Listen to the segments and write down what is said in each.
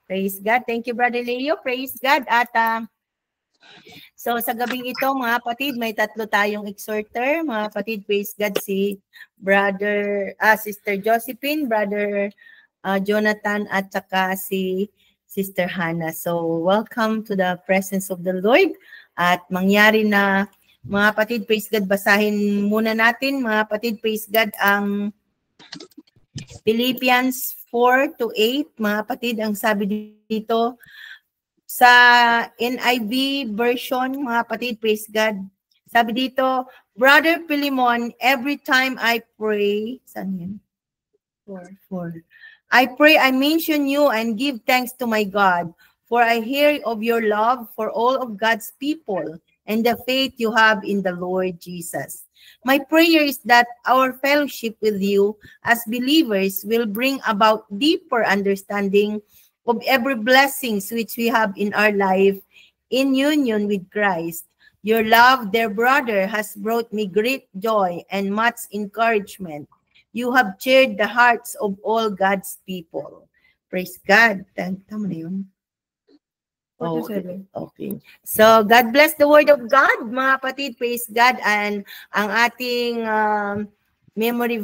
Praise God. Thank you, Brother Leo. Praise God. At so sa gabing ito, mga kapatid, may tatlo tayong exhorter. Mga kapatid, praise God, si Sister Josephine, Brother Jonathan, at saka si Sister Hannah. So welcome to the presence of the Lord. At mangyari na, mga kapatid, praise God, basahin muna natin, mga kapatid, praise God, ang Philippians 4-8. Mga kapatid, ang sabi dito, sa NIV version, mga kapatid, praise God. Sabi dito, Brother Philemon, every time I pray, saan yun? I pray I mention you and give thanks to my God, for I hear of your love for all of God's people and the faith you have in the Lord Jesus. My prayer is that our fellowship with you as believers will bring about deeper understanding of every blessings which we have in our life in union with Christ. Your love, dear brother, has brought me great joy and much encouragement. You have cheered the hearts of all God's people. Praise God. Tama na yun. Oh, okay. So, God bless the word of God, mga kapatid. Praise God. And ang ating memory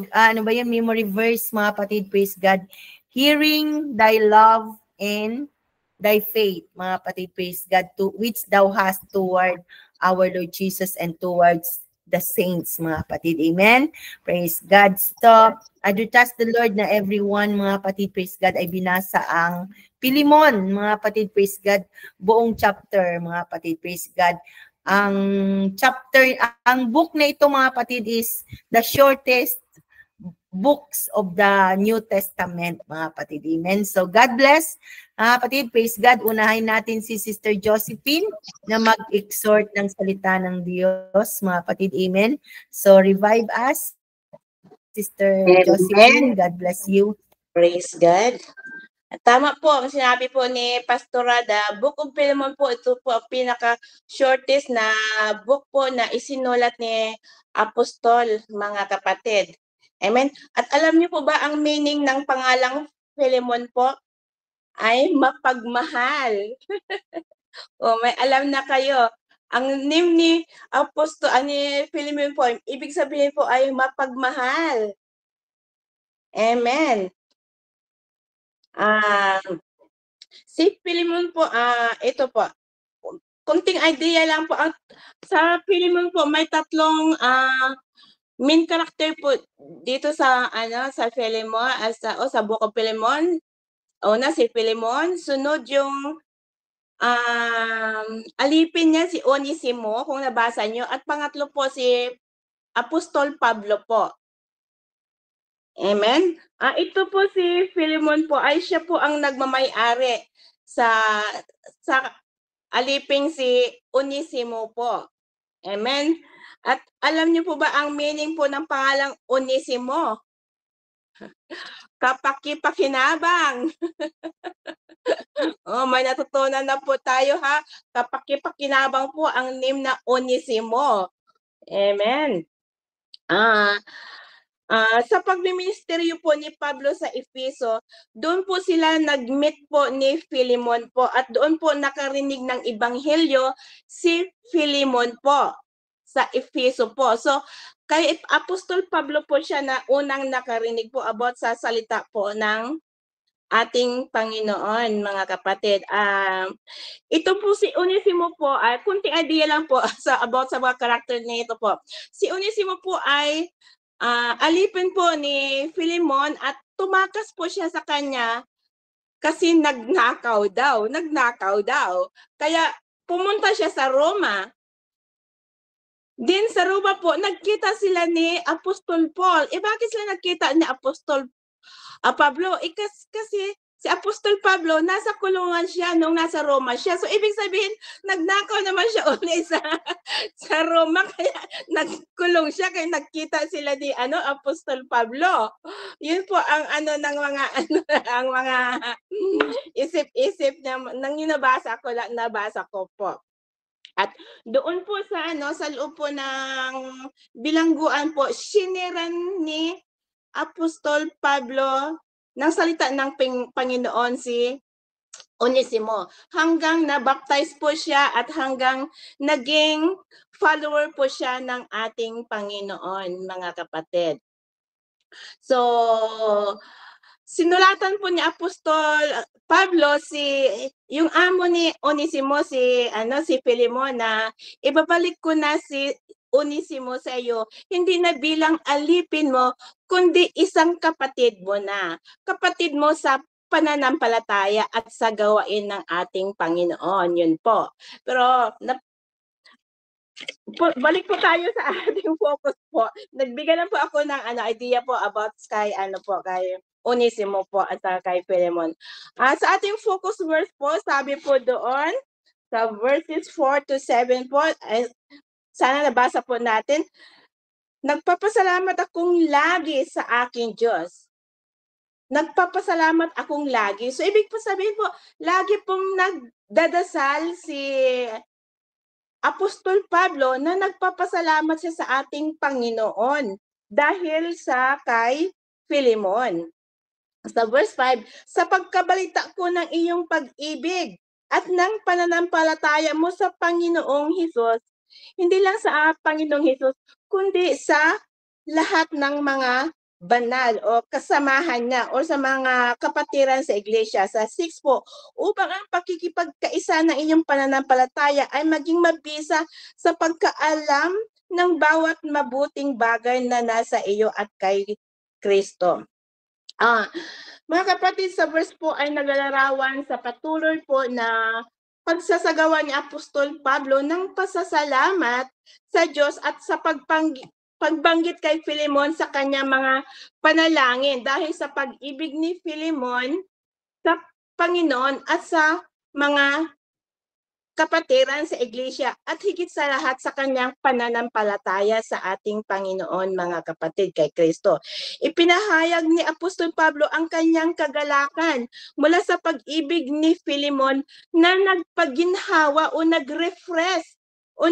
verse, mga kapatid. Praise God. Hearing thy love and thy faith, mga kapatid. Praise God, to which thou hast toward our Lord Jesus and towards the saints, mga kapatid. Amen. Praise God. So, I do trust the Lord na everyone, mga kapatid, praise God, ay binasa ang Philemon, mga kapatid, praise God, buong chapter, mga kapatid, praise God. Ang book na ito, mga kapatid, is the shortest books of the New Testament, mga kapatid. Amen. So, God bless. Kapatid, praise God. Unahin natin si Sister Josephine na mag-exhort ng salita ng Diyos, mga kapatid. Amen. So, revive us, Sister Josephine. God bless you. Praise God. Tama po, ang sinabi po ni Pastorada, Book of Philemon po, ito po ang pinaka-shortest na book po na isinulat ni Apostol, mga kapatid. Amen. At alam niyo po ba ang meaning ng pangalang Philemon po? Ay mapagmahal. O, may alam na kayo. Ang name ni Apostol, ni Philemon po, ibig sabihin po ay mapagmahal. Amen. Si Philemon po, ito po, kunting idea lang po. Sa Philemon po, may tatlong main character po dito sa sa Philemon, sa Book of Philemon. Una si Philemon, sunod yung alipin niya si Onesimo, kung nabasa niyo, at pangatlo po si Apostol Pablo po. Amen. Ito po si Philemon po ay siya po ang nagmamay-ari sa aliping si Onesimo po. Amen. At alam niyo po ba ang meaning po ng pangalang Onesimo? Kapaki-pakinabang. May natutunan na po tayo, ha. Kapaki-pakinabang po ang name na Onesimo. Amen. Sa pagmiministeryo po ni Pablo sa Efeso, doon po sila nag-meet po ni Philemon po at doon po nakarinig ng ebanghelyo si Philemon po sa Efeso po. So, kay Apostol Pablo po siya na unang nakarinig po about sa salita po ng ating Panginoon, mga kapatid. Ito po si Onesimo po, kunting idea lang po about sa mga karakter nito po. Si Onesimo po ay alipin po ni Philemon at tumakas po siya sa kanya kasi nagnakaw daw. Kaya pumunta siya sa Roma. Din sa Roma po, nagkita sila ni Apostol Paul. Bakit sila nagkita ni Apostol Pablo? Kasi si Apostol Pablo, nasa kulungan siya nung nasa Roma siya. So, ibig sabihin, nagnakaw naman siya ulit sa Roma. Kaya nagkulong siya. Kaya nagkita sila ni Apostol Pablo. Yun po ang ang mga isip-isip nang nabasa ko po. At doon po sa loob po ng bilangguan po, siniran ni Apostol Pablo ng salita ng Panginoon si Onesimo, hanggang na-baptize po siya at hanggang naging follower po siya ng ating Panginoon, mga kapatid. So, sinulatan po ni Apostol Pablo yung amo ni Onesimo si Filemon na ibabalik ko na si Onesimo sa iyo, hindi na bilang alipin mo, kundi isang kapatid mo na. Kapatid mo sa pananampalataya at sa gawain ng ating Panginoon. Yun po. Pero balik po tayo sa ating focus po. Nagbigay lang po ako ng idea po about kay Onesimo po at kay Filemon. Sa ating focus verse po, sabi po doon sa verses 4 to 7 po, sana nabasa po natin. Nagpapasalamat akong lagi sa aking Diyos. Nagpapasalamat akong lagi. So, ibig po sabihin po, lagi pong nagdadasal si Apostol Pablo na nagpapasalamat siya sa ating Panginoon dahil sa kay Filemon. Sa verse 5, sa pagkabalita ko ng iyong pag-ibig at ng pananampalataya mo sa Panginoong Hesus, hindi lang sa Panginoong Hesus, kundi sa lahat ng mga banal o kasamahan niya o sa mga kapatiran sa iglesia. Sa 6 po, upang ang pakikipagkaisa ng iyong pananampalataya ay maging mabisa sa pagkaalam ng bawat mabuting bagay na nasa iyo at kay Kristo. Mga kapatid, sa verse po ay naglalarawan sa patuloy po na pagsasagawa ni Apostol Pablo ng pasasalamat sa Diyos at sa pagbanggit kay Filemon sa kanyang mga panalangin dahil sa pag-ibig ni Filemon sa Panginoon at sa mga kapatiran sa iglesia at higit sa lahat sa kanyang pananampalataya sa ating Panginoon, mga kapatid, kay Kristo. Ipinahayag ni Apostol Pablo ang kanyang kagalakan mula sa pag-ibig ni Filemon na nagpaginhawa o nag-refresh o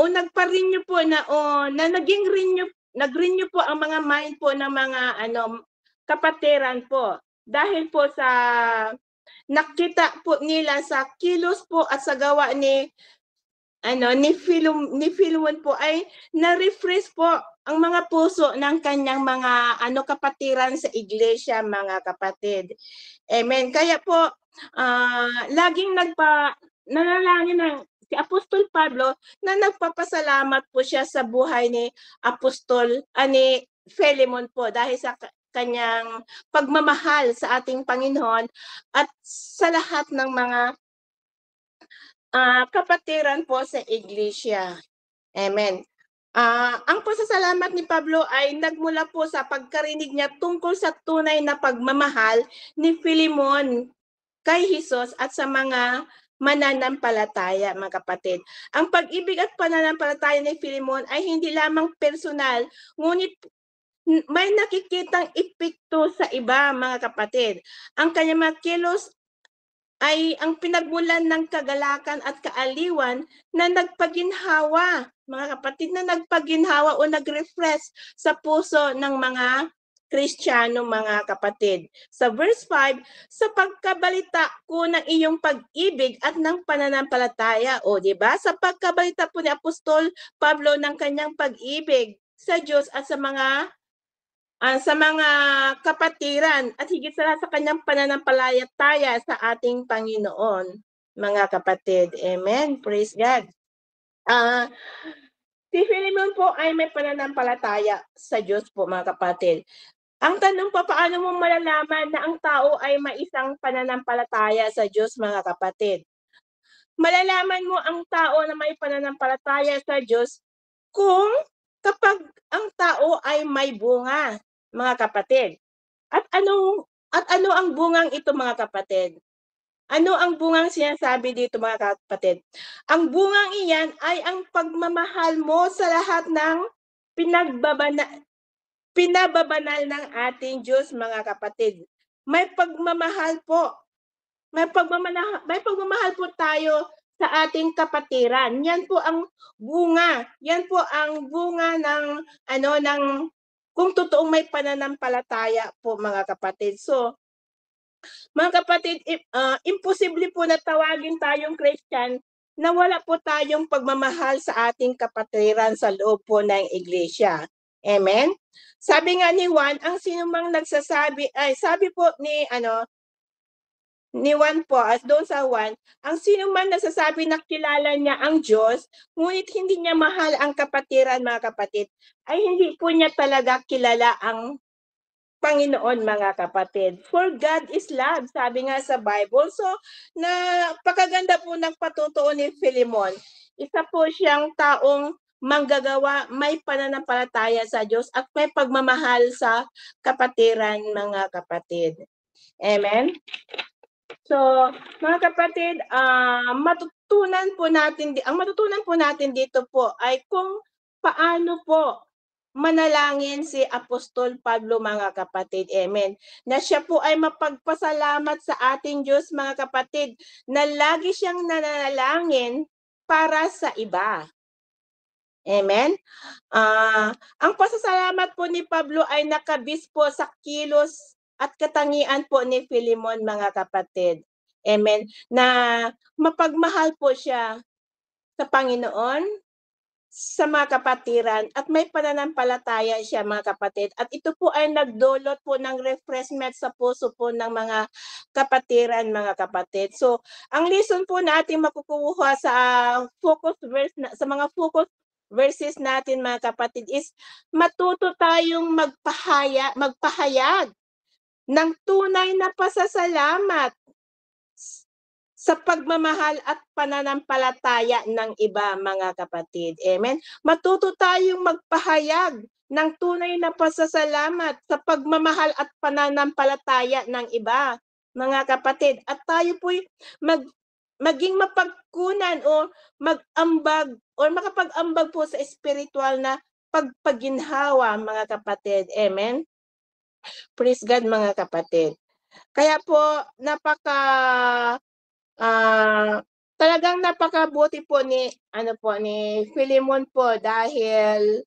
nagpa-renew po na nag-renew po ang mga mind po ng mga kapatiran po dahil po sa nakita po nila sa kilos po at sa gawa ni Filemon po ay na-refresh po ang mga puso ng kanyang mga kapatiran sa iglesia, mga kapatid. Amen. Kaya po laging nanalangin ng si Apostol Pablo na nagpapasalamat po siya sa buhay ni ni Filemon po dahil sa kanyang pagmamahal sa ating Panginoon at sa lahat ng mga kapatiran po sa iglesia. Amen. Ang pasasalamat ni Pablo ay nagmula po sa pagkarinig niya tungkol sa tunay na pagmamahal ni Filemon kay Hesus at sa mga mananampalataya, mga kapatid. Ang pag-ibig at pananampalataya ni Filemon ay hindi lamang personal, ngunit may nakikitang epekto sa iba, mga kapatid. Ang kanyang mga kilos ay ang pinagmulan ng kagalakan at kaaliwan na nagpaginhawa, mga kapatid, na nagpaginhawa o nag-refresh sa puso ng mga Kristiyano, mga kapatid. Sa verse 5, sa pagkabalita ko ng iyong pag-ibig at ng pananampalataya, di ba? Sa pagkabalita po ni Apostol Pablo ng kanyang pag-ibig sa Diyos at sa mga kapatiran at higit sa lahat sa kanyang pananampalataya sa ating Panginoon, mga kapatid. Amen. Praise God. Si Filemon po ay may pananampalataya sa Diyos po, mga kapatid. Ang tanong pa, paano mo malalaman na ang tao ay may isang pananampalataya sa Diyos, mga kapatid? Malalaman mo ang tao na may pananampalataya sa Diyos kapag ang tao ay may bunga, mga kapatid. At ano ang bungang ito, mga kapatid? Ano ang bungang sinasabi dito, mga kapatid? Ang bungang iyan ay ang pagmamahal mo sa lahat ng pinababanal ng ating Diyos, mga kapatid. May pagmamahal po. May pagmamahal po tayo sa ating kapatiran. Yan po ang bunga. Yan po ang bunga ng kung totoong may pananampalataya po mga kapatid. So, mga kapatid, imposible po na tawagin tayong Christian na wala po tayong pagmamahal sa ating kapatiran sa loob po ng iglesia. Amen? Sabi nga ni Juan, ang sinumang nagsasabi, sabi po ni Juan po, as doon sa Juan, ang sino man nasasabi na kilala niya ang Diyos, ngunit hindi niya mahal ang kapatiran, mga kapatid, ay hindi po niya talaga kilala ang Panginoon, mga kapatid. For God is love, sabi nga sa Bible. So, napakaganda po ng patutuo ni Philemon. Isa po siyang taong manggagawa, may pananampalataya sa Diyos at may pagmamahal sa kapatiran, mga kapatid. Amen? So, mga kapatid, ang matutunan po natin dito po ay kung paano po manalangin si Apostol Pablo, mga kapatid. Amen. Na siya po ay mapagpasalamat sa ating Diyos, mga kapatid, na lagi siyang nanalangin para sa iba. Amen. Ang pasasalamat po ni Pablo ay nakabis po sa kilos at katangian po ni Philemon, mga kapatid. Amen. Na mapagmahal po siya sa Panginoon, sa mga kapatiran, at may pananampalataya siya, mga kapatid. At ito po ay nagdulot po ng refreshment sa puso po ng mga kapatiran, mga kapatid. So, ang lesson po natin makukuha sa sa mga focus verses natin, mga kapatid, is matuto tayong magpahayag ng tunay na pasasalamat sa pagmamahal at pananampalataya ng iba, mga kapatid. Amen? Matuto tayong magpahayag ng tunay na pasasalamat sa pagmamahal at pananampalataya ng iba, mga kapatid. At tayo po'y maging mapagkunan o mag-ambag o makapag-ambag po sa spiritual na pagpaginhawa, mga kapatid. Amen? Praise God, mga kapatid. Kaya po, talagang napakabuti po ni Philemon po dahil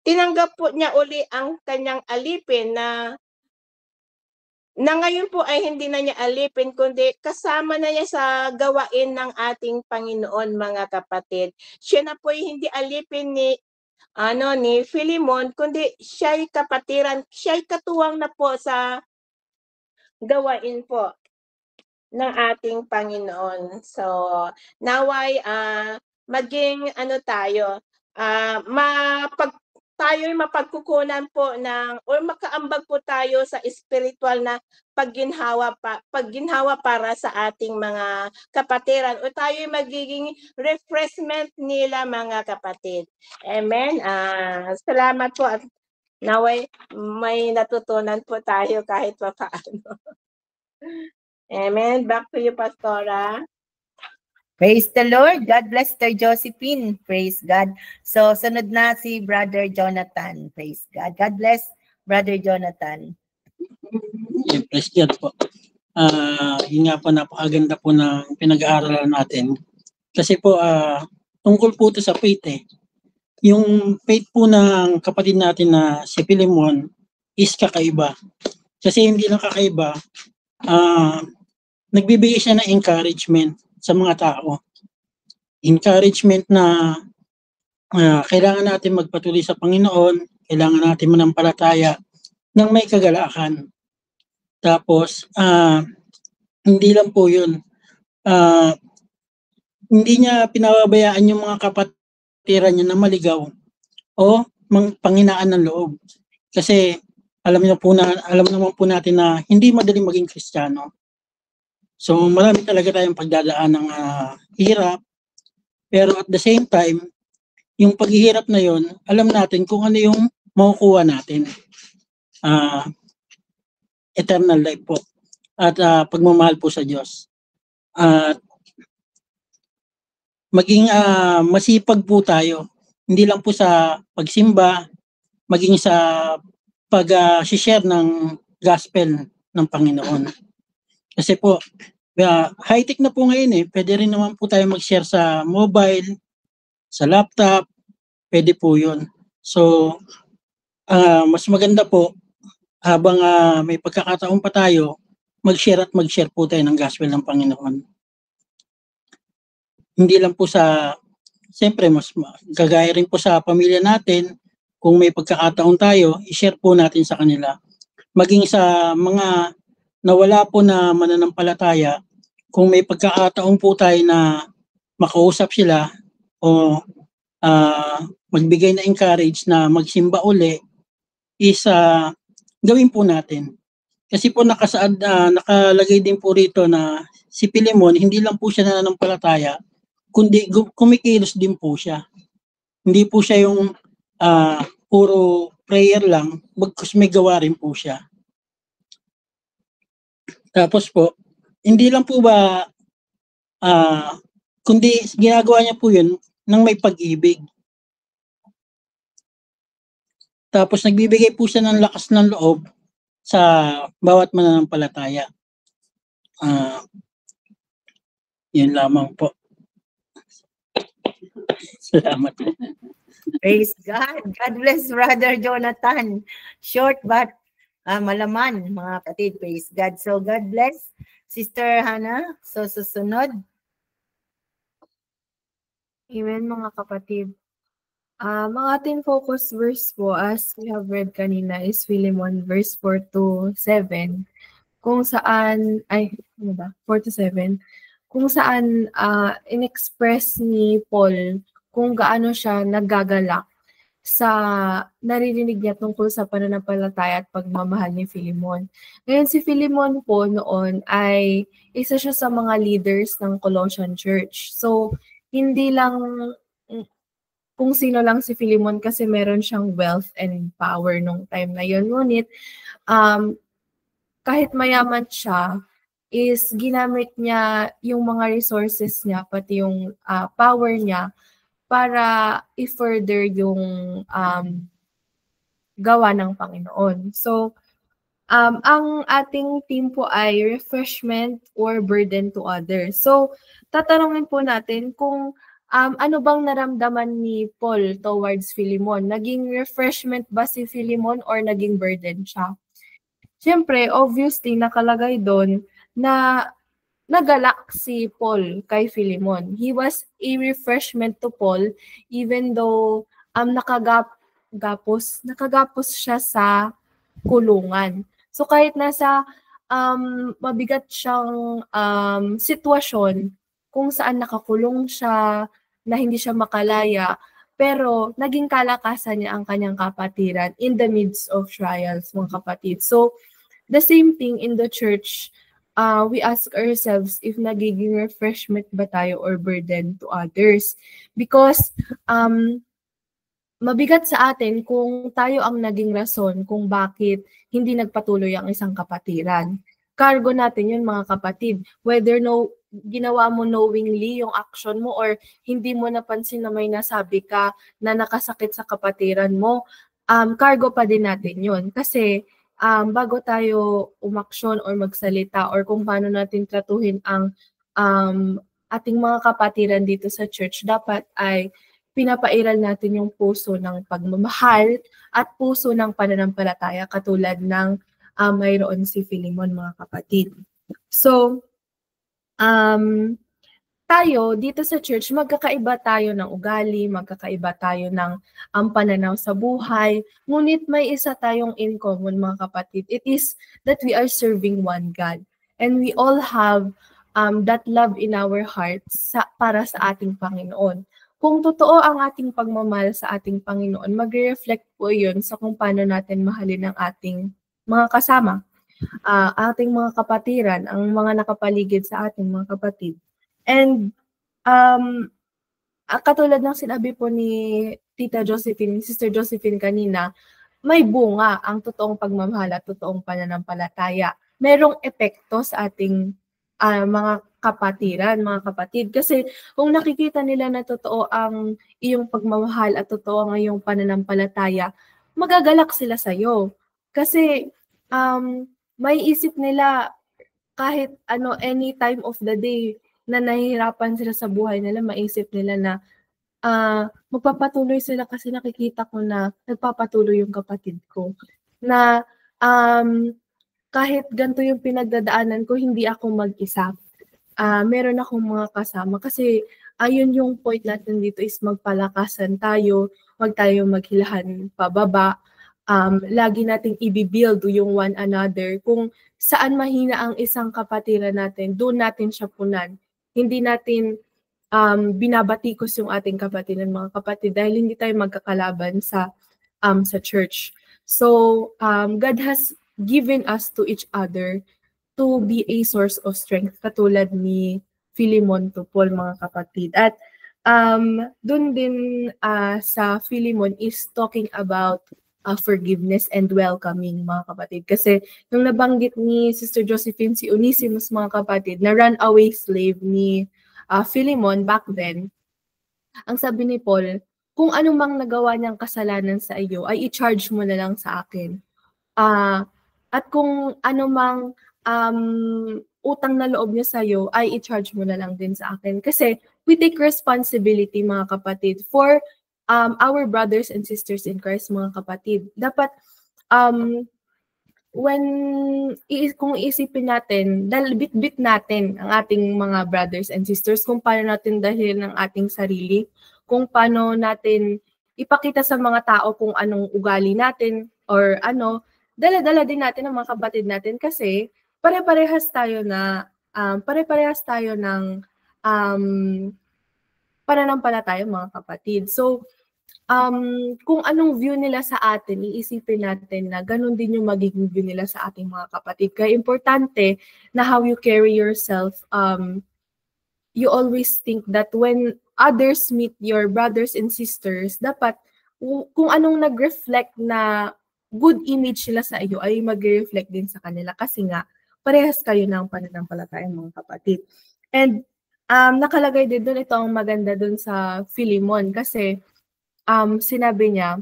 tinanggap po niya uli ang kanyang alipin na ngayon po ay hindi na niya alipin, kundi kasama na niya sa gawain ng ating Panginoon, mga kapatid. Siya na po ay hindi alipin ni Philemon, kundi siya'y kapatiran, siya'y katuwang na po sa gawain po ng ating Panginoon. So, naway maging tayo'y mapagkukunan po o makaambag po tayo sa spiritual na pagginhawa para sa ating mga kapatiran, o tayo'y magiging refreshment nila, mga kapatid. Amen. Salamat po, at naway may natutunan po tayo kahit pa paano. Amen. Back to you, Pastora. Praise the Lord. God bless Sir Josephine. Praise God. So, sunod na si Brother Jonathan. Praise God. God bless, Brother Jonathan. Praise God po. Yun nga po, napakaganda po ng pinag-aaralan natin. Kasi po, tungkol po ito sa faith eh. Yung faith po ng kapatid natin na si Philemon is kakaiba. Kasi hindi lang kakaiba, nagbibigay siya ng encouragement sa mga tao. Encouragement na kailangan natin magpatuloy sa Panginoon, kailangan natin manampalataya ng may kagalakan. Tapos, hindi lang po yun. Hindi niya pinababayaan yung mga kapatiran niya na maligaw o panghinaan ng loob. Kasi alam naman po natin na hindi madaling maging Kristiyano. So marami talaga tayong pagdadaan ng hirap. Pero at the same time, yung paghihirap na yon, alam natin kung ano yung makukuha natin. Eternal life po. At pagmamahal po sa Diyos. At maging masipag po tayo. Hindi lang po sa pagsimba, maging sa pag-share ng gospel ng Panginoon. Kasi po, high-tech na po ngayon eh. Pwede rin naman po tayo mag-share sa mobile, sa laptop, pwede po yun. So, mas maganda po habang may pagkakataon pa tayo, mag-share po tayo ng gospel ng Panginoon. Hindi lang po siyempre mas gagaya rin po sa pamilya natin, kung may pagkakataon tayo, i-share po natin sa kanila. Maging sa mga nawala po na mananampalataya, kung may pagkakataon po tayo na makausap sila o magbigay na encourage na magsimba uli, is gawin po natin. Kasi po nakalagay din po rito na si Filemon, hindi lang po siya nananampalataya, kundi kumikilos din po siya. Hindi po siya yung puro prayer lang, bagkus may gawa rin po siya. Tapos po, hindi lang po ba, kundi ginagawa niya po yun ng may pag-ibig. Tapos nagbibigay po siya ng lakas ng loob sa bawat mananampalataya. Yun lamang po. Salamat po. Praise God. God bless Brother Jonathan. Short but malaman, mga kapatid. Praise God. So God bless Sister Hannah. So susunod. Amen, mga kapatid. Mga ating focus verse po, as we have read kanina, is Philemon verse 4 to 7. Kung saan, 4 to 7. Kung saan in-express ni Paul kung gaano siya nagagalak sa naririnig niya tungkol sa pananampalataya at pagmamahal ni Philemon. Ngayon, si Philemon po noon ay isa siya sa mga leaders ng Colossian Church. So, hindi lang kung sino lang si Philemon kasi meron siyang wealth and power nung time na yun. Ngunit, kahit mayaman siya, is ginamit niya yung mga resources niya, pati yung power niya, para i-further yung gawa ng Panginoon. So, ang ating team po ay refreshment or burden to others. So, tatanungin po natin kung ano bang naramdaman ni Paul towards Philemon? Naging refreshment ba si Philemon or naging burden siya? Siyempre, obviously, nakalagay doon na nagalak si Paul kay Philemon. He was a refreshment to Paul even though nakagapos siya sa kulungan. So kahit nasa mabigat siyang sitwasyon kung saan nakakulong siya, na hindi siya makalaya, pero naging kalakasan niya ang kanyang kapatiran in the midst of trials, mga kapatid. So the same thing in the church, we ask ourselves if nagiging refreshment ba tayo or burden to others. Because mabigat sa atin kung tayo ang naging rason kung bakit hindi nagpatuloy ang isang kapatiran. Cargo natin yun, mga kapatid. Whether ginawa mo knowingly yung action mo or hindi mo napansin na may nasabi ka na nakasakit sa kapatiran mo, cargo pa din natin yun. Kasi bago tayo umaksyon or magsalita or kung paano natin tratuhin ang ating mga kapatiran dito sa church, dapat ay pinapairal natin yung puso ng pagmamahal at puso ng pananampalataya katulad ng mayroon si Philemon, mga kapatid. So, tayo dito sa church, magkakaiba tayo ng ugali, magkakaiba tayo ng pananaw sa buhay, ngunit may isa tayong in common, mga kapatid. It is that we are serving one God. And we all have that love in our hearts para sa ating Panginoon. Kung totoo ang ating pagmamahal sa ating Panginoon, magre-reflect po yun sa kung paano natin mahalin ang ating mga kasama, ating mga kapatiran, ang mga nakapaligid sa ating mga kapatid. And katulad ng sinabi po ni Tita Josephine, Sister Josephine kanina, may bunga ang totoong pagmamahal at totoong pananampalataya. Merong epekto sa ating mga kapatiran, mga kapatid. Kasi kung nakikita nila na totoo ang iyong pagmamahal at totoo ang iyong pananampalataya, magagalak sila sa iyo. Kasi may isip nila kahit any time of the day na nahihirapan sila sa buhay nila, maisip nila na magpapatuloy sila kasi nakikita ko na nagpapatuloy yung kapatid ko. Na kahit ganito yung pinagdadaanan ko, hindi ako mag-isa. Meron akong mga kasama kasi ayun yung point natin dito is magpalakasan tayo, wag tayo maghilahan pababa. Lagi nating i-build yung one another. Kung saan mahina ang isang kapatiran natin, doon natin siya punan. Hindi natin binabatikos yung ating kapatiran, mga kapatid, dahil hindi tayo magkakalaban sa church. So, God has given us to each other to be a source of strength, katulad ni Philemon to Paul, mga kapatid. At doon din sa Philemon is talking about forgiveness and welcoming, mga kapatid. Kasi nung nabanggit ni Sister Josephine si Onesimus, mga kapatid, na runaway slave ni Philemon back then, ang sabi ni Paul, kung anumang nagawa niyang kasalanan sa iyo, ay i-charge mo na lang sa akin. At kung anumang utang na loob niya sa iyo, ay i-charge mo na lang din sa akin. Kasi we take responsibility, mga kapatid, for our brothers and sisters in Christ, mga kapatid. Dapat, kung iisipin natin, bit-bit natin ang ating mga brothers and sisters, kung paano natin dahil ng ating sarili, kung paano natin ipakita sa mga tao kung anong ugali natin, or dala-dala din natin ang mga kapatid natin kasi pare-parehas tayo ng pananampalataya, mga kapatid. So, kung anong view nila sa atin, iisipin natin na ganun din yung magiging view nila sa ating mga kapatid. Kaya importante na how you carry yourself, you always think that when others meet your brothers and sisters, dapat kung anong nag-reflect na good image nila sa iyo ay mag-reflect din sa kanila kasi nga parehas kayo ng pananampalataya, mga kapatid. And nakalagay din doon, ito ang maganda doon sa Philemon kasi sinabi niya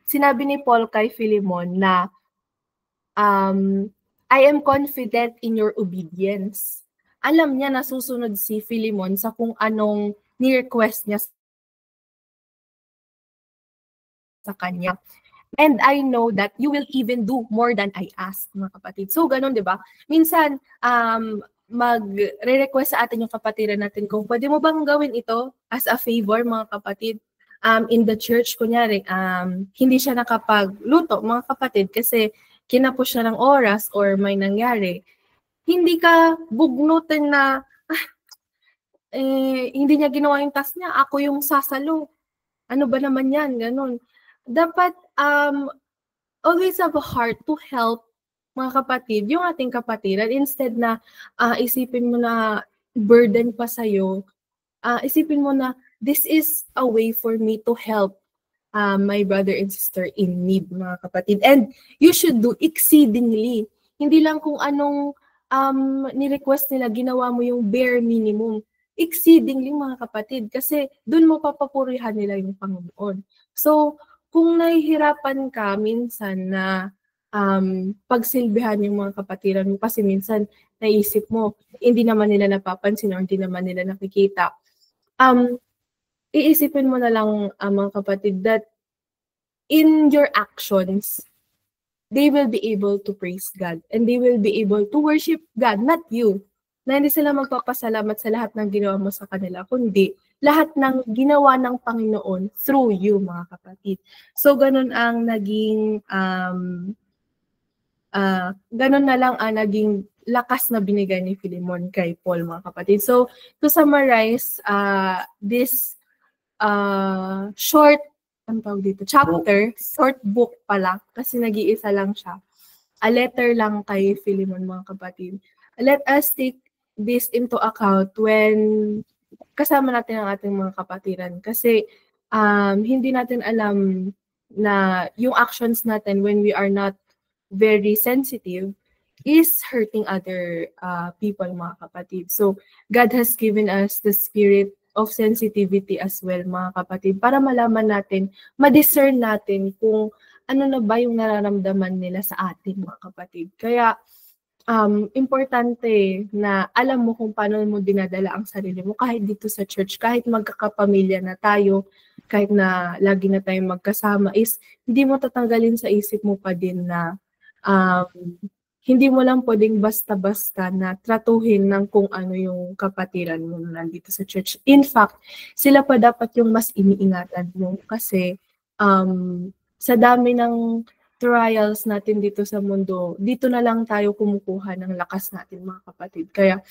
sinabi ni Paul kay Philemon na I am confident in your obedience. Alam niya na susunod si Philemon sa kung anong ni-request niya sa kanya. And I know that you will even do more than I ask, mga kapatid. So, ganun, di ba? Minsan, mag-request sa atin yung kapatiran natin kung pwede mo bang gawin ito as a favor, mga kapatid. In the church, kunyari, hindi siya nakapagluto, mga kapatid, kasi kinapos siya ng oras or may nangyari. Hindi ka bugnutin na hindi niya ginawa yung task niya, ako yung sasalo. Ano ba naman yan? Ganun. Dapat always have a heart to help, mga kapatid, yung ating kapatiran. Instead na isipin mo na burden pa sa'yo, isipin mo na this is a way for me to help my brother and sister in need, mga kapatid. And you should do exceedingly. Hindi lang kung anong ni-request nila, ginawa mo yung bare minimum. Exceedingly, mga kapatid. Kasi dun mo papapurihan nila yung Panginoon. So, kung nahihirapan ka minsan na pagsilbihan yung mga kapatiran mo kasi minsan naisip mo, hindi naman nila napapansin o hindi naman nila nakikita. Iisipin mo na lang, mga kapatid, that in your actions, they will be able to praise God and they will be able to worship God, not you. Na hindi sila magpapasalamat sa lahat ng ginawa mo sa kanila, kundi lahat ng ginawa ng Panginoon through you, mga kapatid. So, ganun ang naging ganun na lang ang naging lakas na binigay ni Philemon kay Paul, mga kapatid. So, to summarize this short chapter, short book pala, kasi nag-iisa lang siya. A letter lang kay Philemon, mga kapatid. Let us take this into account when kasama natin ang ating mga kapatiran. Kasi hindi natin alam na yung actions natin when we are not very sensitive is hurting other people, mga kapatid. So, God has given us the spirit of sensitivity as well, mga kapatid, para malaman natin, ma-discern natin kung ano na ba yung nararamdaman nila sa atin, mga kapatid. Kaya, importante na alam mo kung paano mo dinadala ang sarili mo kahit dito sa church, kahit magkakapamilya na tayo, kahit na lagi na tayong magkasama, is hindi mo tatanggalin sa isip mo pa din na hindi mo lang pwedeng basta-basta na tratuhin ng kung ano yung kapatiran mo na nandito sa church. In fact, sila pa dapat yung mas iniingatan mo kasi sa dami ng trials natin dito sa mundo, dito na lang tayo kumukuha ng lakas natin, mga kapatid. Kaya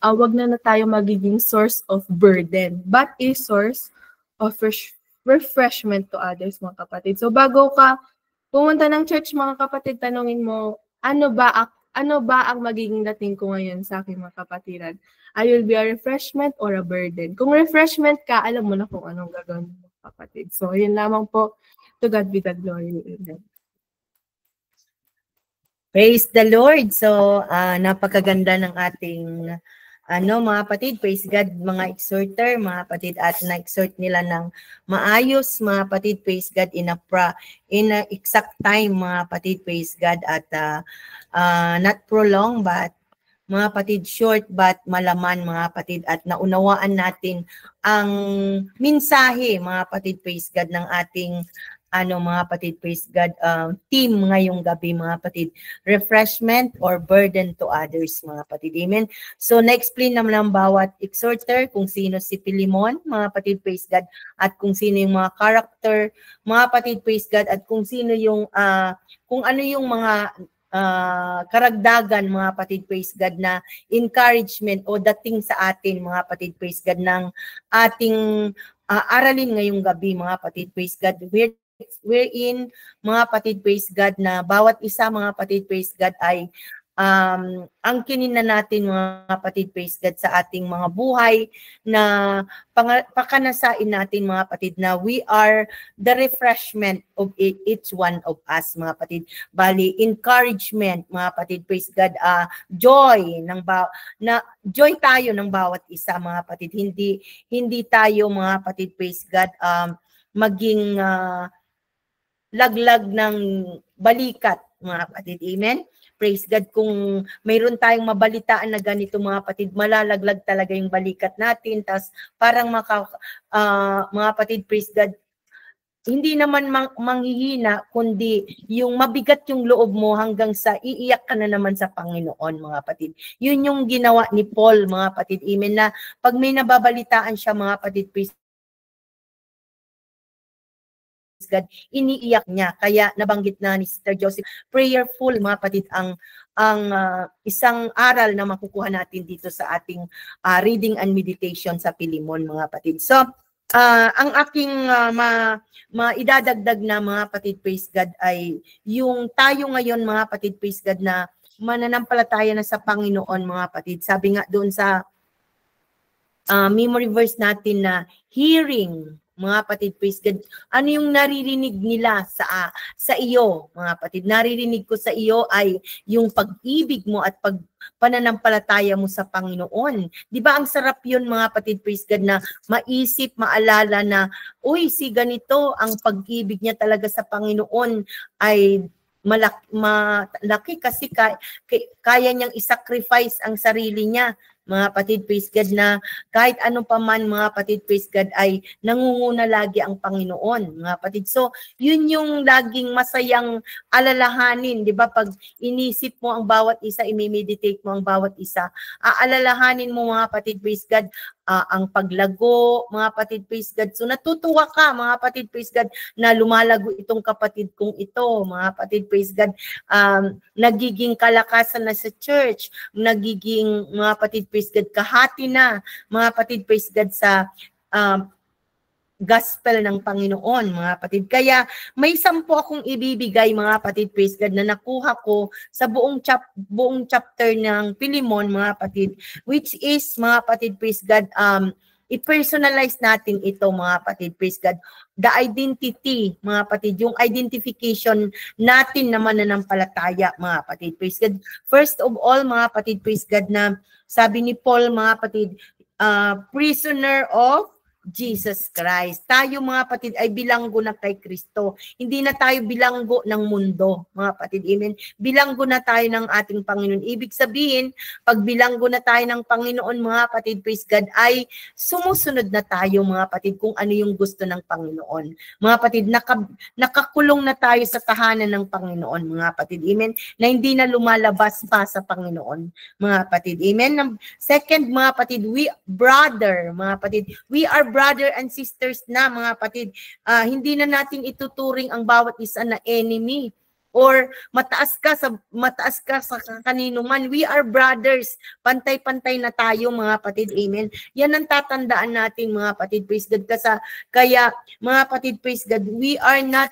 wag na tayo magiging source of burden, but a source of refreshment to others, mga kapatid. So bago ka pumunta ng church, mga kapatid, tanungin mo, ano ba ang magiging dating ko ngayon sa aking mga kapatiran? I will be a refreshment or a burden? Kung refreshment ka, alam mo na kung anong gagawin mo, kapatid. So, yun lamang po. To God be the glory. Amen. Praise the Lord. So, napakaganda ng ating mga kapatid, praise God, mga exhorter, mga kapatid, at na-exhort nila ng maayos, mga kapatid, praise God, in a exact time, mga kapatid, praise God, at not prolong, but mga kapatid, short but malaman, mga kapatid, at naunawaan natin ang mensahe, mga kapatid, praise God, ng ating mga kapatid, praise God, team ngayong gabi, mga kapatid, refreshment or burden to others, mga kapatid, amen. So, na-explain naman ng bawat exhorter kung sino si Philemon, mga kapatid, praise God, at kung sino yung mga character, mga kapatid, praise God, at kung sino yung, kung ano yung mga karagdagan, mga kapatid, praise God, na encouragement o dating sa atin, mga kapatid, praise God, ng ating aralin ngayong gabi, mga kapatid, praise God, wherein, mga kapatid, praise God, na bawat isa, mga kapatid, praise God, ay angkinin na natin, mga kapatid, praise God, sa ating mga buhay na pakanasain natin, mga kapatid, na we are the refreshment of each one of us, mga kapatid. Bali, encouragement, mga kapatid, praise God, joy joy tayo ng bawat isa, mga kapatid. Hindi tayo, mga kapatid, praise God, maging laglag ng balikat, mga kapatid. Amen? Praise God, kung mayroon tayong mabalitaan na ganito, mga kapatid, malalaglag talaga yung balikat natin. Tas parang mga kapatid, praise God, hindi naman manghihina, kundi yung mabigat yung loob mo hanggang sa iiyak ka na naman sa Panginoon, mga kapatid. Yun yung ginawa ni Paul, mga kapatid. Amen, na pag may nababalitaan siya, mga kapatid, praise God, iniiyak niya. Kaya nabanggit na ni Sister Joseph, prayerful, mga kapatid, ang isang aral na makukuha natin dito sa ating reading and meditation sa Philemon, mga kapatid. So, ang aking maidadagdag na, mga kapatid, praise God, ay yung tayo ngayon, mga kapatid, praise God, na mananampalataya na sa Panginoon, mga kapatid. Sabi nga doon sa memory verse natin na hearing, mga kapatid, praise God, ano yung naririnig nila sa iyo, mga kapatid? Naririnig ko sa iyo ay yung pag-ibig mo at pananampalataya mo sa Panginoon. Di ba ang sarap yun, mga kapatid, praise God, na maisip, maalala na, uy, si ganito, ang pag-ibig niya talaga sa Panginoon ay malaki kasi kaya niyang isacrifice ang sarili niya, mga kapatid, praise God, na kahit ano pa man, mga kapatid, praise God, ay nangunguna lagi ang Panginoon, mga kapatid. So, yun yung laging masayang alalahanin, di ba? Pag inisip mo ang bawat isa, imimeditate mo ang bawat isa, aalalahanin mo, mga kapatid, praise God, ang paglago, mga kapatid, praise God. So, natutuwa ka, mga kapatid, praise God, na lumalago itong kapatid kong ito, mga kapatid, praise God, nagiging kalakasan na sa church, nagiging, mga kapatid, praise God, kahati na, mga kapatid, praise God, sa gospel ng Panginoon, mga kapatid. Kaya may 10 akong ibibigay, mga kapatid, praise God, na nakuha ko sa buong chapter ng Philemon, mga kapatid, which is, mga kapatid, praise God, i-personalize natin ito, mga kapatid, praise God, the identity, mga kapatid, yung identification natin na mananampalataya, mga kapatid, praise God. First of all, mga kapatid, praise God, na sabi ni Paul, mga kapatid, prisoner of Jesus Christ. Tayo mga kapatid ay bilanggo na kay Kristo. Hindi na tayo bilanggo ng mundo, mga kapatid. Amen. Bilanggo na tayo ng ating Panginoon. Ibig sabihin, pag bilanggo na tayo ng Panginoon, mga kapatid, praise God, ay sumusunod na tayo, mga kapatid, kung ano yung gusto ng Panginoon. Mga kapatid, nakakulong na tayo sa tahanan ng Panginoon, mga kapatid. Amen. Na hindi na lumalabas pa sa Panginoon, mga kapatid. Amen. Second, mga kapatid, we mga kapatid, we are brother and sisters na, mga kapatid. Hindi na natin ituturing ang bawat isa na enemy or mataas ka sa kanino man. We are brothers. Pantay-pantay na tayo, mga kapatid. Amen. Yan ang tatandaan natin, mga kapatid. Praise God. Kaya, mga kapatid, praise God, we are not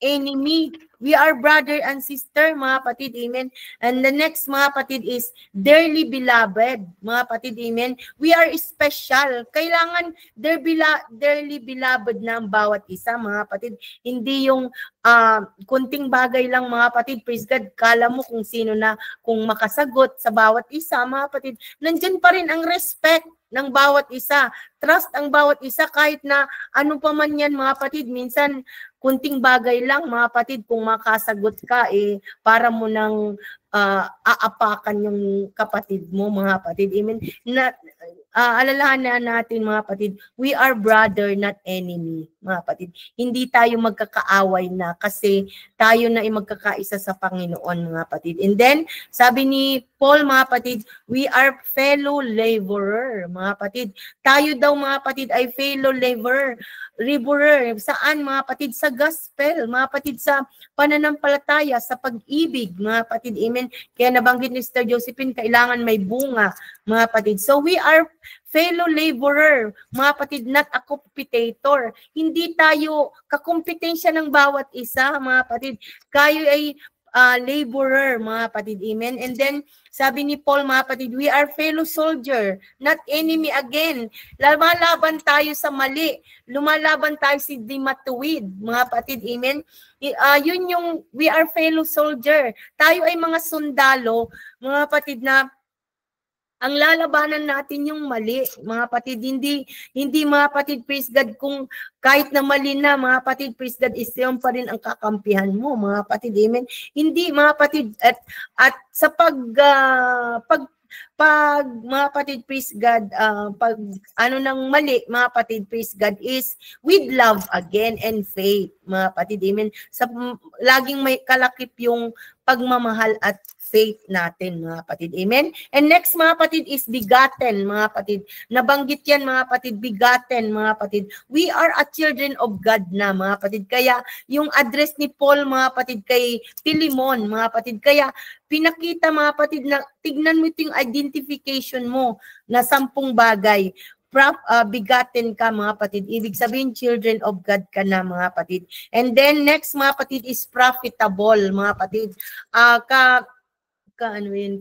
enemy. We are brother and sister, mga kapatid. Amen. And the next, mga kapatid, is dearly beloved, mga kapatid. Amen. We are special. Kailangan dearly beloved na ang bawat isa, mga kapatid. Hindi yung kunting bagay lang, mga kapatid. Praise God. Kala mo kung sino na, kung makasagot sa bawat isa, mga kapatid. Nandyan pa rin ang respect ng bawat isa. Trust ang bawat isa kahit na ano pa man yan, mga kapatid. Minsan, kunting bagay lang, mga kapatid, kung makasagot ka, para mo nang aapakan yung kapatid mo, mga kapatid. Amen. Alalahanan natin, mga kapatid, we are brother, not enemy, mga kapatid. Hindi tayo magkakaaway na kasi tayo na ay magkakaisa sa Panginoon, mga kapatid. And then, sabi ni Paul, mga kapatid, we are fellow laborer, mga kapatid. Tayo daw, mga kapatid, ay fellow laborer. Saan, mga kapatid? Sa gospel, mga kapatid, sa pananampalataya, sa pag-ibig, mga kapatid. Amen. Kaya nabanggit ni Sister Josephine, kailangan may bunga, mga kapatid. So we are fellow laborer, mga kapatid, not a competitor. Hindi tayo kakumpetensya ng bawat isa, mga kapatid. Kayo ay laborer, mga kapatid. Amen. And then, sabi ni Paul, mga kapatid, we are fellow soldier, not enemy again. Lumalaban tayo sa mali. Lumalaban tayo si dimatuwid, mga kapatid. Amen. Yun yung we are fellow soldier. Tayo ay mga sundalo, mga kapatid, na ang lalabanan natin yung mali, mga kapatid. Hindi mga kapatid, praise God, kung kahit na mali na, mga kapatid, praise God, yung pa rin ang kakampihan mo, mga kapatid. Amen. Hindi, mga kapatid, at sa mga kapatid, praise God, pag ano nang mali, mga kapatid, praise God, is with love again and faith, mga kapatid. Amen. Laging may kalakip yung pagmamahal at faith natin, mga kapatid. Amen. And next, mga kapatid, is begotten, mga kapatid. Nabanggit yan, mga kapatid, begotten, mga kapatid. We are a children of God na, mga kapatid. Kaya yung address ni Paul, mga kapatid, kay Philemon, mga kapatid. Kaya pinakita, mga kapatid, na tignan mo yung identification mo na 10 bagay. Begotten ka, mga kapatid. Ibig sabihin, children of God ka na, mga kapatid. And then, next, mga kapatid, is profitable, mga kapatid.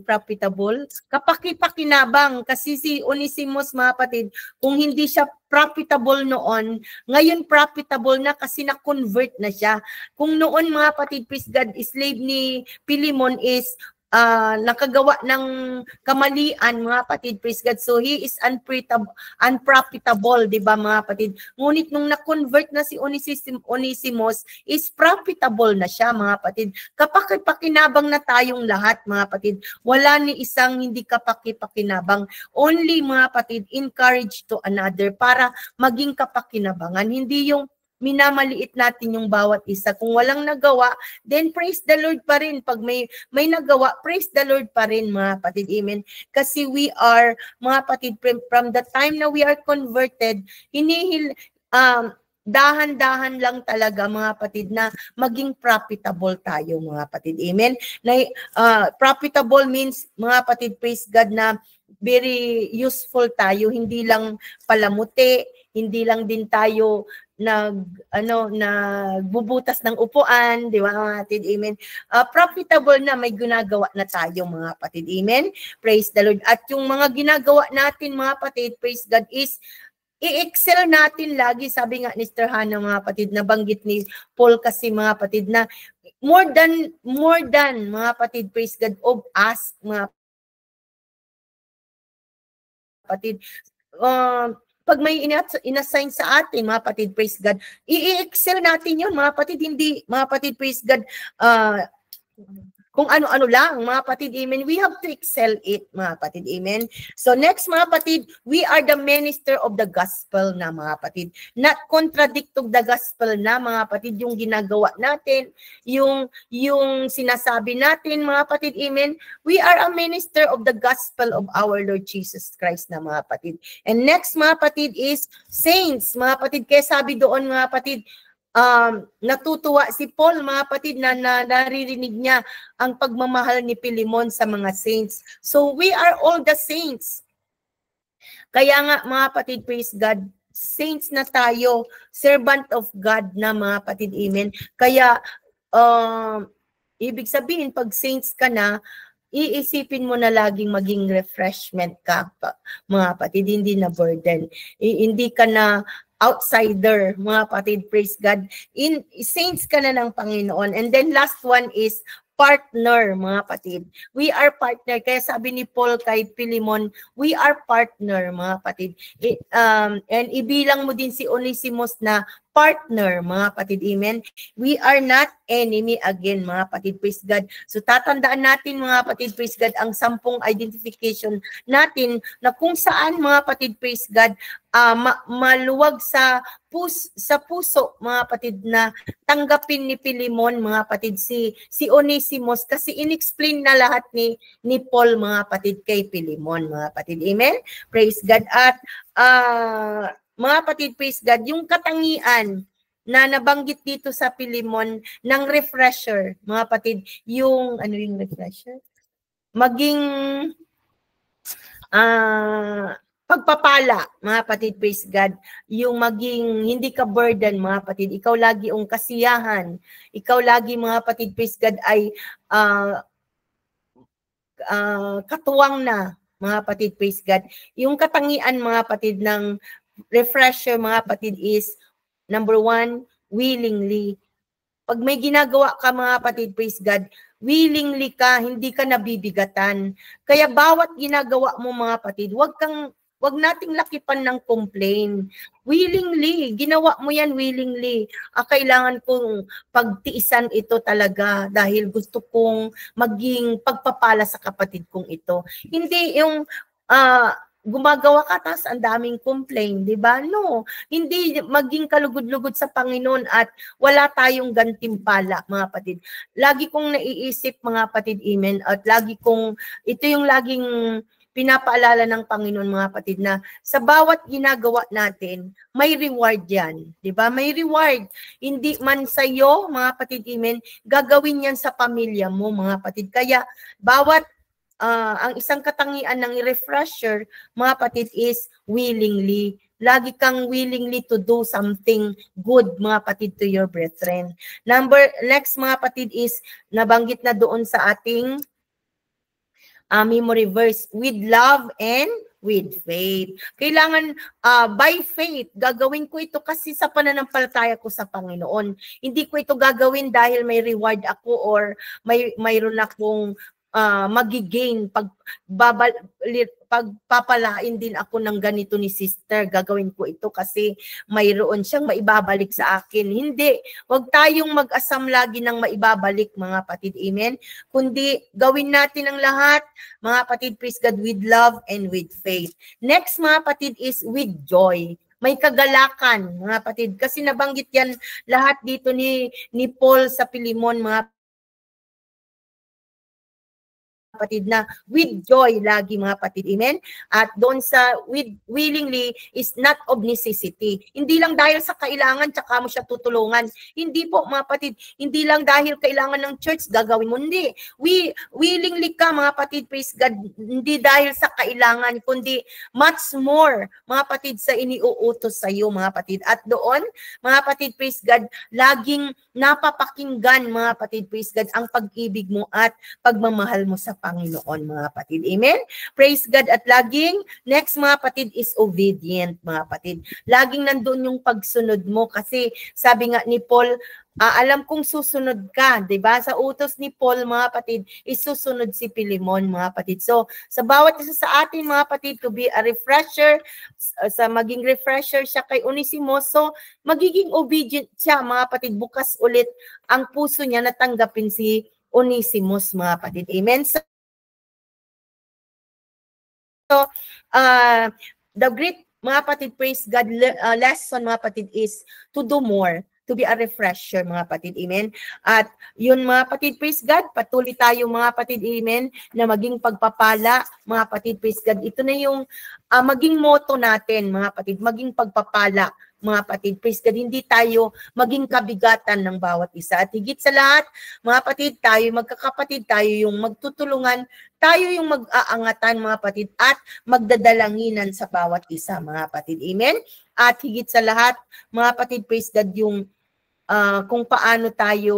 Profitable? Kapaki-pakinabang. Kasi si Onesimus, mga kapatid, kung hindi siya profitable noon, ngayon profitable na kasi na-convert na siya. Kung noon, mga kapatid, praise God, slave ni Philemon is nakagawa ng kamalian, mga kapatid, praise God. So he is unprofitable, di ba, mga kapatid? Ngunit nung na-convert na si Onesimus, is profitable na siya, mga kapatid. Kapaki-pakinabang na tayong lahat, mga kapatid. Wala ni isang hindi kapaki-pakinabang. Only, mga kapatid, encourage to another para maging kapakinabangan. Hindi yung minamaliit natin yung bawat isa. Kung walang nagawa, then praise the Lord pa rin. Pag may nagawa, praise the Lord pa rin, mga kapatid. Amen. Kasi we are, mga kapatid, from the time na we are converted, dahan-dahan lang talaga, mga kapatid, na maging profitable tayo, mga kapatid. Amen. Profitable means, mga kapatid, praise God, na very useful tayo. Hindi lang palamuti, hindi lang din tayo nagbubutas ng upuan, di ba, mga kapatid? Amen. Profitable na, may ginagawa na tayo, mga kapatid. Amen. Praise the Lord. At yung mga ginagawa natin, mga kapatid, praise God, is i-excel natin lagi. Sabi nga ni Sister Hannah, mga kapatid, nabanggit ni Paul kasi, mga kapatid, na more than, mga kapatid, praise God, of us, mga kapatid, pag may inassign sa atin, mga kapatid, praise God, i-excel natin yun, mga kapatid, hindi, mga kapatid, praise God, kung ano-ano lang, mga kapatid, amen. We have to excel it, mga kapatid, amen. So next, mga kapatid, we are the minister of the gospel na, mga kapatid. Not contradict of the gospel na, mga kapatid, yung ginagawa natin, yung sinasabi natin, mga kapatid, amen. We are a minister of the gospel of our Lord Jesus Christ na, mga kapatid. And next, mga kapatid, is saints, mga kapatid. Kaya sabi doon, mga kapatid, natutuwa si Paul, mga kapatid, na naririnig niya ang pagmamahal ni Pilimon sa mga saints. So we are all the saints. Kaya nga, mga kapatid, praise God, saints na tayo, servant of God na, mga kapatid, amen. Kaya ibig sabihin, pag saints ka na, iisipin mo na laging maging refreshment ka, mga kapatid, hindi na burden. Hindi ka na outsider, mga kapatid, praise God. Saints ka na ng Panginoon. And then last one is partner, mga kapatid. We are partner. Kaya sabi ni Paul kay Pilimon, we are partner, mga kapatid. And ibilang mo din si Onesimus na partner, mga kapatid, amen. We are not enemy again, mga kapatid, praise God. So tatandaan natin, mga kapatid, praise God, ang 10 identification natin na kung saan, mga kapatid, praise God, maluwag sa puso, mga kapatid, na tanggapin ni Pilimon, mga kapatid, si Onesimus, kasi inexplain na lahat ni Paul, mga kapatid, kay Pilimon, mga kapatid, amen. Praise God. At mga kapatid, praise God, yung katangian na nabanggit dito sa Pilimon ng refresher, mga kapatid, yung, ano yung refresher? Maging pagpapala, mga kapatid, praise God, yung maging hindi ka burden, mga kapatid, ikaw lagi ang kasiyahan, ikaw lagi, mga kapatid, praise God, ay katuwang na, mga kapatid, praise God. Yung katangian, mga kapatid, ng refresher, mga kapatid, is number 1, willingly. Pag may ginagawa ka, mga kapatid, praise God, willingly ka, hindi ka nabibigatan. Kaya bawat ginagawa mo, mga kapatid, wag nating lakipan ng complain. Willingly, ginawa mo yan willingly. Kailangan kong pagtiisan ito talaga dahil gusto kong maging pagpapala sa kapatid kong ito. Hindi yung gumagawa ka, tas ang daming complain, di ba? No, hindi maging kalugod-lugod sa Panginoon at wala tayong gantimpala, mga kapatid. Lagi kong naiisip, mga kapatid, amen, at ito yung laging pinapaalala ng Panginoon, mga kapatid, na sa bawat ginagawa natin, may reward yan. Di ba? May reward. Hindi man sa iyo, mga kapatid, amen, gagawin yan sa pamilya mo, mga kapatid. Kaya bawat ang isang katangian ng refresher, mga kapatid, is willingly. Lagi kang willingly to do something good, mga kapatid, to your brethren. Next, mga kapatid, is nabanggit na doon sa ating memory verse, with love and with faith. Kailangan by faith, gagawin ko ito kasi sa pananampalataya ko sa Panginoon. Hindi ko ito gagawin dahil may reward ako or mayroon akong magigain, pagpapalain din ako ng ganito ni sister, gagawin ko ito kasi mayroon siyang maibabalik sa akin. Hindi, wag tayong mag-asam lagi ng maibabalik, mga kapatid, amen, kundi gawin natin ang lahat, mga kapatid, praise God, with love and with faith. Next, mga kapatid, is with joy. May kagalakan, mga kapatid, kasi nabanggit yan lahat dito ni Paul sa Pilimon, mga kapatid, na with joy lagi, mga kapatid, amen. At doon sa with willingly is not of necessity. Hindi lang dahil sa kailangan tsaka mo siya tutulungan. Hindi po, mga kapatid, hindi lang dahil kailangan ng church gagawin mo. Hindi. Willingly ka, mga kapatid, praise God, hindi dahil sa kailangan, kundi much more, mga kapatid, sa iniuutos sa iyo, mga kapatid. At doon, mga kapatid, praise God, laging napapakinggan, mga kapatid, praise God, ang pag-ibig mo at pagmamahal mo sa Panginoon, mga kapatid. Amen? Praise God. At laging, next, mga kapatid, is obedient, mga kapatid. Laging nandun yung pagsunod mo kasi sabi nga ni Paul, alam kong susunod ka, 'di ba? Sa utos ni Paul, mga kapatid, isusunod si Pilemon, mga kapatid. So, sa bawat isa sa atin, mga kapatid, to be a refresher, sa maging refresher siya kay Onesimos, so magiging obedient siya, mga kapatid, bukas ulit ang puso niya na tanggapin si Onesimos, mga kapatid. Amen. So, the great, mga kapatid, praise God, lesson, mga kapatid, is to do more, to be a refresher, mga kapatid, amen. At yun, mga kapatid, praise God, patuloy tayo, mga kapatid, amen, na maging pagpapala, mga kapatid, praise God. Ito na yung maging motto natin, mga kapatid, maging pagpapala, mga kapatid, praise God. Hindi tayo maging kabigatan ng bawat isa. At higit sa lahat, mga kapatid, tayo, magkakapatid, tayo yung magtutulungan, tayo yung mag-aangatan, mga kapatid, at magdadalanginan sa bawat isa, mga kapatid, amen. At higit sa lahat, mga kapatid, praise God, yung kung paano tayo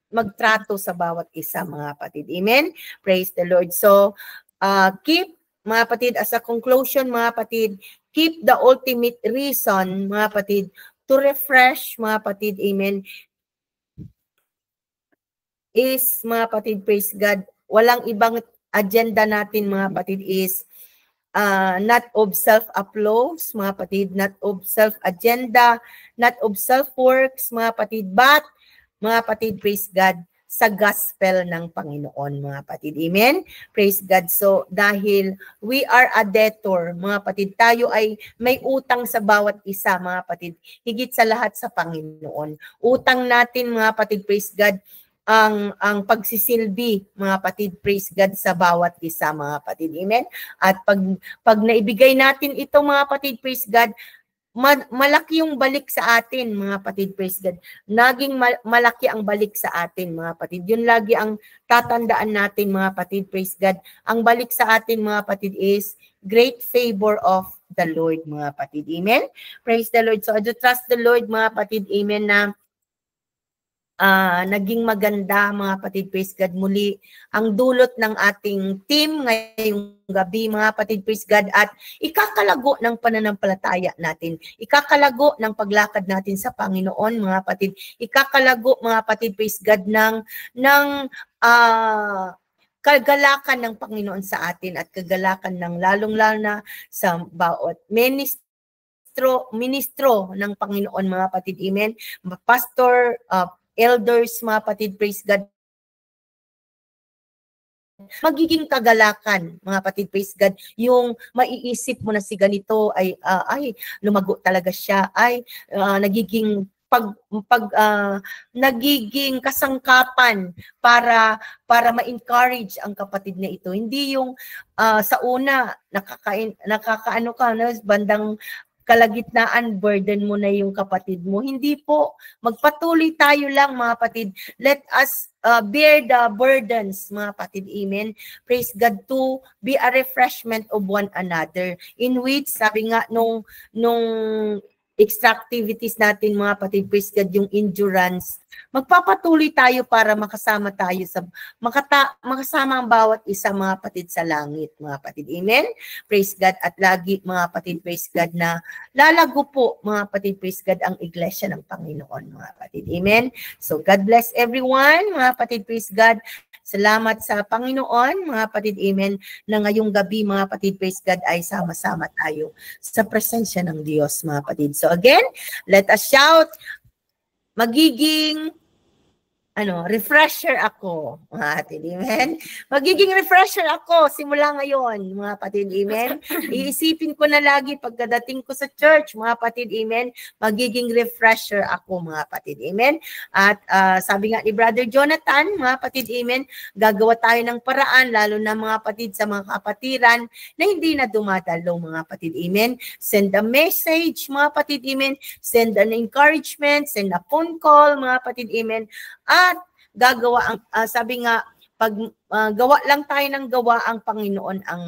magtrato sa bawat isa, mga kapatid. Amen? Praise the Lord. So, keep, mga kapatid, as a conclusion, mga kapatid, keep the ultimate reason, mga kapatid, to refresh, mga kapatid, amen, is, mga kapatid, praise God, walang ibang agenda natin, mga kapatid, is not of self-applause, mga kapatid, not of self-agenda, not of self-works, mga kapatid, but, mga kapatid, praise God, sa gospel ng Panginoon, mga kapatid. Amen? Praise God. So, dahil we are a debtor, mga kapatid, tayo ay may utang sa bawat isa, mga kapatid, higit sa lahat sa Panginoon. Utang natin, mga kapatid, praise God, ang pagsisilbi, mga kapatid, praise God, sa bawat isa, mga kapatid. Amen? At pag naibigay natin ito, mga kapatid, praise God, malaki yung balik sa atin, mga kapatid, praise God. Naging malaki ang balik sa atin, mga kapatid. Yun lagi ang tatandaan natin, mga kapatid, praise God. Ang balik sa atin, mga kapatid, is great favor of the Lord, mga kapatid. Amen? Praise the Lord. So I do trust the Lord, mga kapatid, amen, na naging maganda, mga kapatid, praise God, muli ang dulot ng ating team ngayong gabi, mga kapatid, praise God, at ikakalago ng pananampalataya natin, ikakalago ng paglakad natin sa Panginoon, mga kapatid, ikakalago, mga kapatid, praise God, ng kagalakan ng Panginoon sa atin at kagalakan ng lalong-lalo na sa bawat ministro ng Panginoon, mga kapatid, amen, pastor, elders, mga kapatid, praise God, magiging kagalakan, mga kapatid, praise God, yung maiisip mo na si ganito ay lumago talaga siya, ay nagiging nagiging kasangkapan para ma-encourage ang kapatid na ito. Hindi yung sa una nakakaano ka na bandang kalagitnaan, burden mo na yung kapatid mo. Hindi po. Magpatuloy tayo lang, mga kapatid. Let us bear the burdens, mga kapatid. Amen. Praise God, to be a refreshment of one another. In which, sabi nga nung extra activities natin, mga kapatid, praise God, yung endurance, magpapatuloy tayo para makasama tayo makasama ang bawat isa, mga kapatid, sa langit, mga kapatid. Amen? Praise God. At lagi, mga kapatid, praise God, na lalago po, mga kapatid, praise God, ang iglesia ng Panginoon, mga kapatid. Amen? So, God bless everyone, mga kapatid, praise God. Salamat sa Panginoon, mga kapatid, amen, na ngayong gabi, mga kapatid, praise God, ay sama-sama tayo sa presensya ng Diyos, mga kapatid. So again, let us shout, magiging refresher ako, mga kapatid, amen. Magiging refresher ako simula ngayon, mga kapatid, amen. Iisipin ko na lagi pagkadating ko sa church, mga kapatid, amen, magiging refresher ako, mga kapatid, amen. At sabi nga ni Brother Jonathan, mga kapatid, amen, gagawa tayo ng paraan, lalo na mga kapatid sa mga kapatiran na hindi na dumadalo, mga kapatid, amen. Send a message, mga kapatid, amen. Send an encouragement, send a phone call, mga kapatid, amen. At gagawa ang sabi nga, pag gawa lang tayo ng gawa, ang Panginoon ang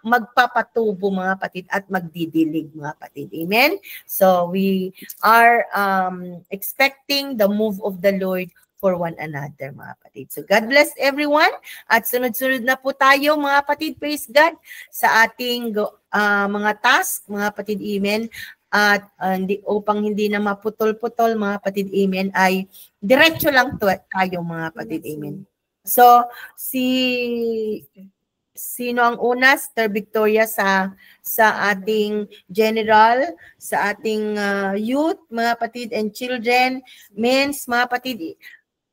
magpapatubo, mga kapatid, at magdidilig, mga kapatid. Amen? So we are expecting the move of the Lord for one another, mga kapatid. So God bless everyone. At sunod-sunod na po tayo, mga kapatid, praise God, sa ating mga task, mga kapatid, amen. at upang hindi na maputol-putol mga kapatid, amen, ay diretso lang tayo mga kapatid, amen. So, sino ang una? Sister Victoria sa ating general, sa ating youth, mga kapatid, and children, men's, mga kapatid.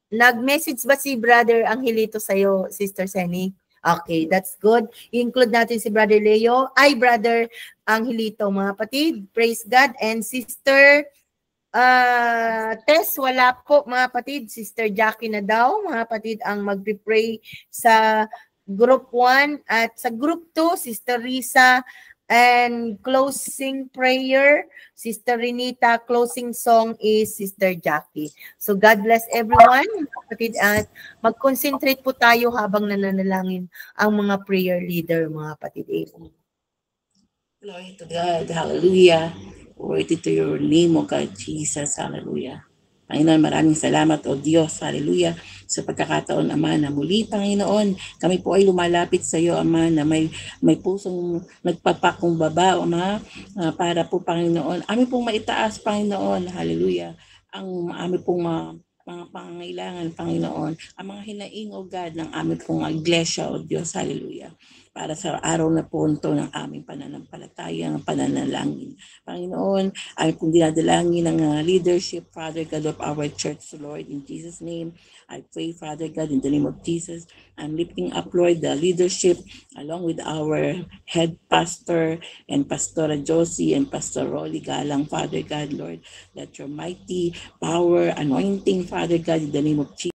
Nag-message ba si Brother Angelito sa'yo, Sister Seni? Okay, that's good. I-include natin si Brother Leo. Brother Angelito, mga kapatid. Praise God. And Sister Tess, wala po, mga kapatid. Sister Jackie na daw, mga kapatid, ang mag-pray sa Group 1 at sa Group 2, Sister Risa, and closing prayer, Sister Renita. Closing song is Sister Jackie. So God bless everyone, kapatid, at mag-concentrate po tayo habang nananalangin ang mga prayer leader, mga kapatid. Glory to God. Hallelujah. Worthy to your name, O God Jesus. Hallelujah. Panginoon, maraming salamat, O Diyos. Hallelujah. Sa pagkakataon, Ama, na muli, Panginoon, kami po ay lumalapit sa iyo, Ama, na may pusong nagpapakumbaba, Ama, para po, Panginoon. Amin pong maitaas, Panginoon. Hallelujah. Ang amin pong mga pangangailangan, Panginoon. Ang mga hinaing, O God, ng amin pong iglesia, O Diyos. Hallelujah. Para sa araw na po ito ng aming pananampalataya, ng pananalangin. Panginoon, ay kung dinadalangin ng leadership, Father God of our church, Lord, in Jesus' name, I pray, Father God, in the name of Jesus, I'm lifting up, Lord, the leadership, along with our head pastor, and Pastora Josie, and Pastor Rolly Galang, Father God, Lord, that your mighty power, anointing, Father God, in the name of Jesus,